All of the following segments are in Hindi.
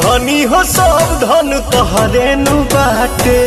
धनी हो सब धन तोहरे नु बाटे।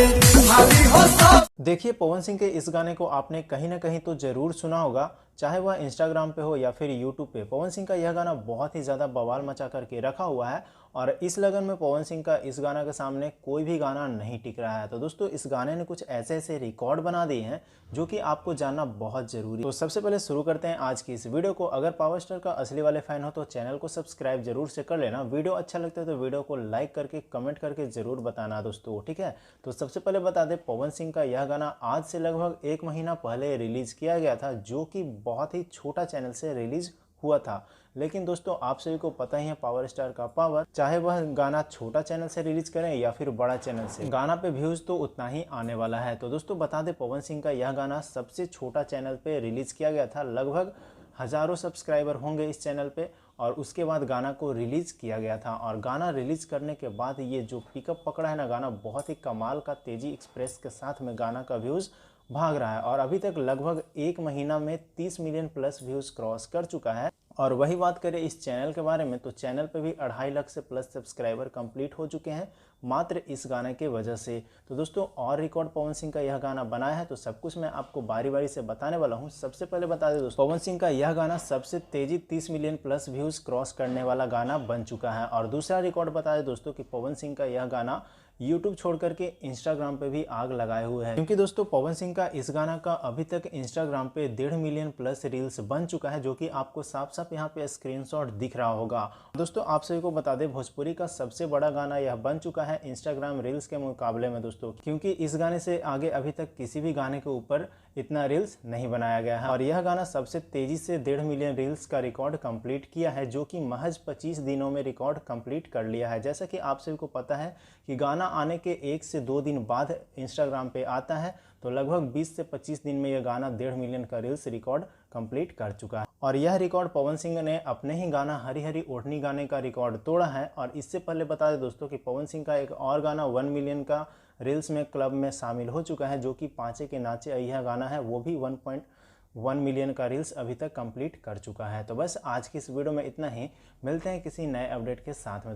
देखिए, पवन सिंह के इस गाने को आपने कहीं ना कहीं तो जरूर सुना होगा, चाहे वह इंस्टाग्राम पे हो या फिर यूट्यूब पे। पवन सिंह का यह गाना बहुत ही ज़्यादा बवाल मचा करके रखा हुआ है और इस लगन में पवन सिंह का इस गाना के सामने कोई भी गाना नहीं टिक रहा है। तो दोस्तों, इस गाने ने कुछ ऐसे ऐसे रिकॉर्ड बना दिए हैं जो कि आपको जानना बहुत ज़रूरी है। तो सबसे पहले शुरू करते हैं आज की इस वीडियो को। अगर पावर स्टार का असली वाले फैन हो तो चैनल को सब्सक्राइब जरूर से कर लेना। वीडियो अच्छा लगता है तो वीडियो को लाइक करके कमेंट करके ज़रूर बताना दोस्तों, ठीक है। तो सबसे पहले बता दें, पवन सिंह का यह गाना आज से लगभग 1 महीना पहले रिलीज़ किया गया था, जो कि बहुत ही छोटा चैनल से रिलीज हुआ था। लेकिन दोस्तों, आप सभी को पता ही है पावर स्टार का पावर, चाहे वह गाना छोटा चैनल से रिलीज करें या फिर बड़ा चैनल से, गाना पे व्यूज तो उतना ही आने वाला है। तो दोस्तों बता दें, पवन सिंह का यह गाना सबसे छोटा चैनल पे रिलीज किया गया था, लगभग हजारों सब्सक्राइबर होंगे इस चैनल पे, और उसके बाद गाना को रिलीज किया गया था। और गाना रिलीज करने के बाद ये जो पिकअप पकड़ा है ना गाना, बहुत ही कमाल का तेजी एक्सप्रेस के साथ में गाना का व्यूज भाग रहा है और अभी तक लगभग 1 महीना में 30 मिलियन प्लस व्यूज क्रॉस कर चुका है। और वही बात करें इस चैनल के बारे में, तो चैनल पे भी 2.5 लाख से प्लस सब्सक्राइबर कंप्लीट हो चुके हैं मात्र इस गाने के वजह से। तो दोस्तों, और रिकॉर्ड पवन सिंह का यह गाना बनाया है, तो सब कुछ मैं आपको बारी बारी से बताने वाला हूं। सबसे पहले बता दें दोस्तों, पवन सिंह का यह गाना सबसे तेजी 30 मिलियन प्लस व्यूज क्रॉस करने वाला गाना बन चुका है। और दूसरा रिकॉर्ड बता दें दोस्तों कि पवन सिंह का यह गाना यूट्यूब छोड़ करके इंस्टाग्राम पे भी आग लगाए हुए हैं, क्योंकि दोस्तों पवन सिंह का इस गाना का अभी तक इंस्टाग्राम पे 1.5 मिलियन प्लस रील्स बन चुका है, जो कि आपको साफ साफ यहाँ पे स्क्रीनशॉट दिख रहा होगा। दोस्तों आप सभी को बता दें, भोजपुरी का सबसे बड़ा गाना यह बन चुका है इंस्टाग्राम रील्स के मुकाबले में दोस्तों, क्योंकि इस गाने से आगे अभी तक किसी भी गाने के ऊपर इतना रील्स नहीं बनाया गया है। और यह गाना सबसे तेजी से 1.5 मिलियन रील्स का रिकॉर्ड कंप्लीट किया है, जो कि महज 25 दिनों में रिकॉर्ड कंप्लीट कर लिया है। जैसा कि आप सभी को पता है कि गाना आने के 1 से 2 दिन बाद इंस्टाग्राम पे आता है, तो लगभग 20 से 25 दिन में यह गाना 1.5 मिलियन का रील्स रिकॉर्ड कंप्लीट कर चुका है। और यह रिकॉर्ड पवन सिंह ने अपने ही गाना हरी हरी ओढ़नी गाने का रिकॉर्ड तोड़ा है। और इससे पहले बता दें दोस्तों कि पवन सिंह का एक और गाना 1 मिलियन का रील्स में क्लब में शामिल हो चुका है, जो कि पांचे के नाचे अय्या गाना है, वो भी 1.1 मिलियन का रील्स अभी तक कंप्लीट कर चुका है। तो बस आज की इस वीडियो में इतना ही, मिलते हैं किसी नए अपडेट के साथ में।